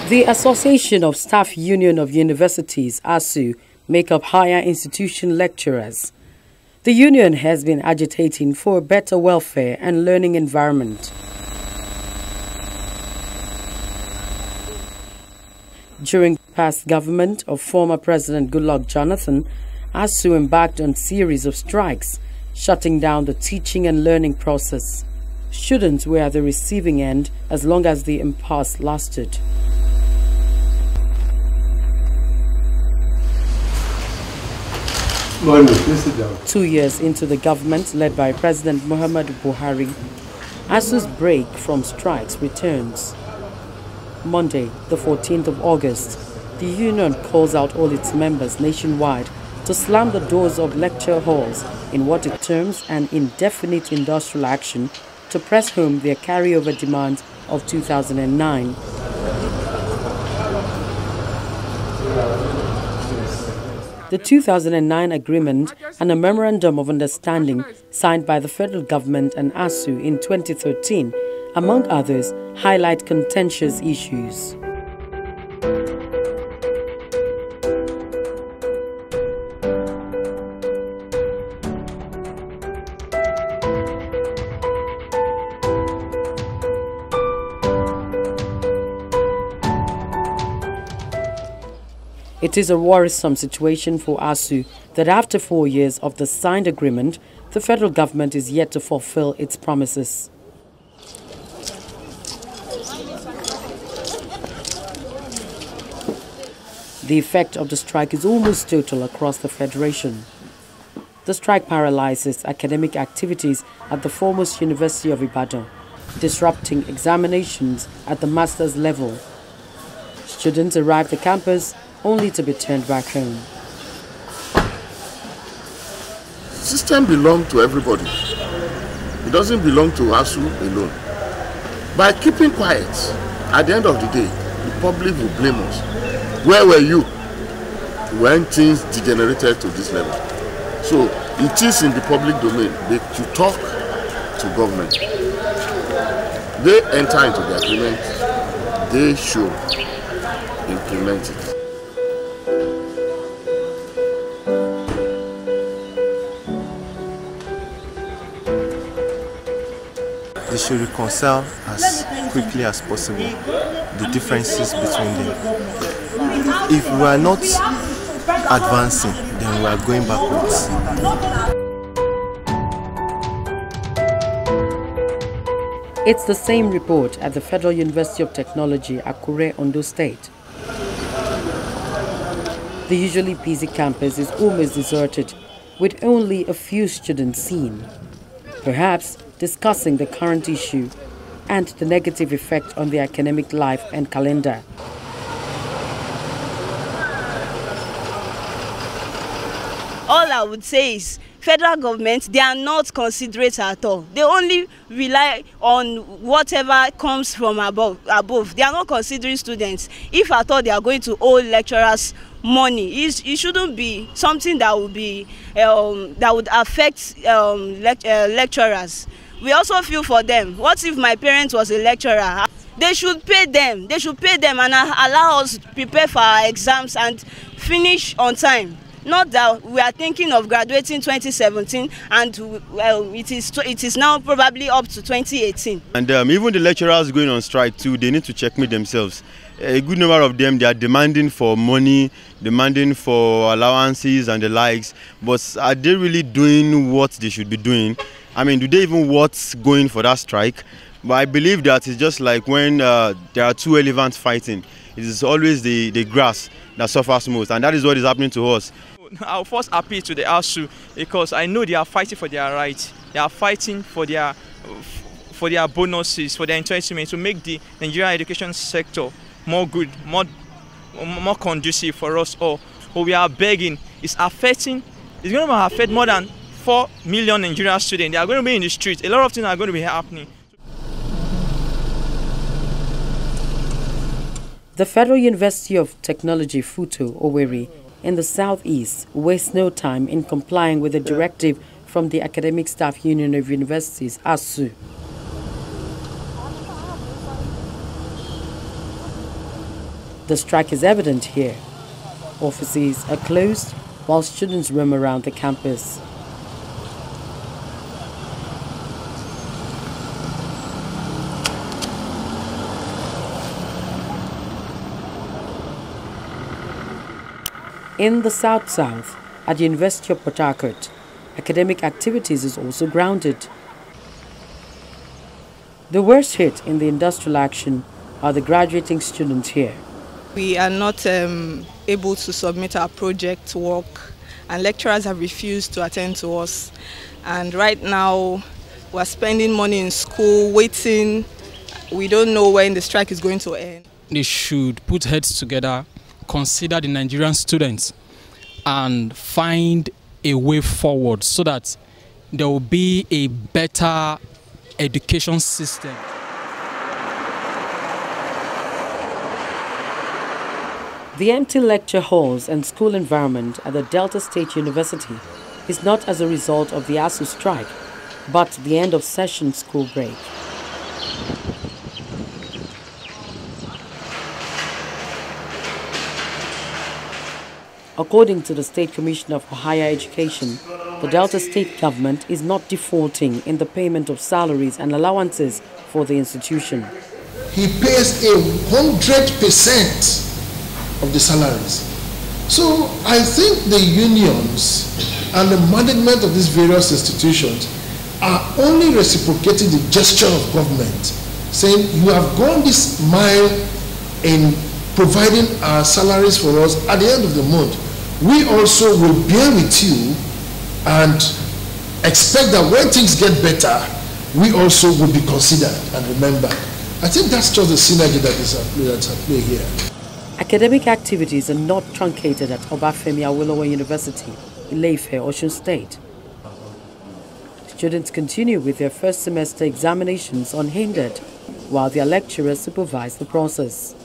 The Association of Staff Union of Universities, ASUU, make up higher institution lecturers. The union has been agitating for a better welfare and learning environment. During the past government of former President Goodluck Jonathan, ASUU embarked on a series of strikes, shutting down the teaching and learning process. Students were at the receiving end as long as the impasse lasted. Morning, please sit down. 2 years into the government led by President Muhammadu Buhari, ASUU's break from strikes returns. Monday, the 14th of August, the union calls out all its members nationwide to slam the doors of lecture halls in what it terms an indefinite industrial action to press home their carryover demands of 2009. The 2009 agreement and a memorandum of understanding signed by the federal government and ASUU in 2013, among others, highlight contentious issues. It is a worrisome situation for ASUU that after 4 years of the signed agreement, the federal government is yet to fulfill its promises. The effect of the strike is almost total across the federation. The strike paralyzes academic activities at the foremost University of Ibadan, disrupting examinations at the master's level. Students arrive at campus only to be turned back home. The system belongs to everybody. It doesn't belong to ASUU alone. By keeping quiet, at the end of the day, the public will blame us. Where were you when things degenerated to this level? So it is in the public domain to talk to government. They enter into the agreement, they should implement it. They should reconcile as quickly as possible the differences between them. If we are not advancing, then we are going backwards. It's the same report at the Federal University of Technology, Akure, Ondo State. The usually busy campus is almost deserted, with only a few students seen. Perhaps discussing the current issue and the negative effect on their academic life and calendar. All I would say is federal government, they are not considerate at all. They only rely on whatever comes from above. They are not considering students. If at all they are going to owe lecturers money, it shouldn't be something that would be that would affect lecturers. We also feel for them. What if my parent was a lecturer? They should pay them. They should pay them and allow us to prepare for our exams and finish on time. Not that we are thinking of graduating 2017 and it is now probably up to 2018. And even the lecturers going on strike too, they need to checkmate themselves. A good number of them, they are demanding for money, demanding for allowances and the likes. But are they really doing what they should be doing? I mean, do they even what's going for that strike? But I believe that it's just like when there are two elephants fighting. It is always the grass that suffers most, and that is what is happening to us. I'll first appeal to the ASUU because I know they are fighting for their rights. They are fighting for their bonuses, for their entitlement to make the Nigerian education sector more good, more conducive for us all. What we are begging is affecting. It's going to affect more than 4 million Nigerian students. They are going to be in the streets. A lot of things are going to be happening. The Federal University of Technology, Futo, Owerri, in the southeast, wastes no time in complying with the directive from the Academic Staff Union of Universities, ASUU. The strike is evident here. Offices are closed while students roam around the campus. In the South, at the University of Port Harcourt, academic activities is also grounded. The worst hit in the industrial action are the graduating students here. We are not able to submit our project work, and lecturers have refused to attend to us. And right now, we're spending money in school, waiting. We don't know when the strike is going to end. They should put heads together, consider the Nigerian students, and find a way forward so that there will be a better education system. The empty lecture halls and school environment at the Delta State University is not as a result of the ASUU strike, but the end of session school break. According to the State Commissioner for Higher Education, the Delta State government is not defaulting in the payment of salaries and allowances for the institution. He pays 100% of the salaries. So I think the unions and the management of these various institutions are only reciprocating the gesture of government, saying you have gone this mile in providing our salaries for us at the end of the month. We also will bear with you and expect that when things get better, we also will be considered and remembered. I think that's just the synergy that's at play here. Academic activities are not truncated at Obafemi Awolowo University, Ile-Ife, Osun State. Students continue with their first semester examinations unhindered, while their lecturers supervise the process.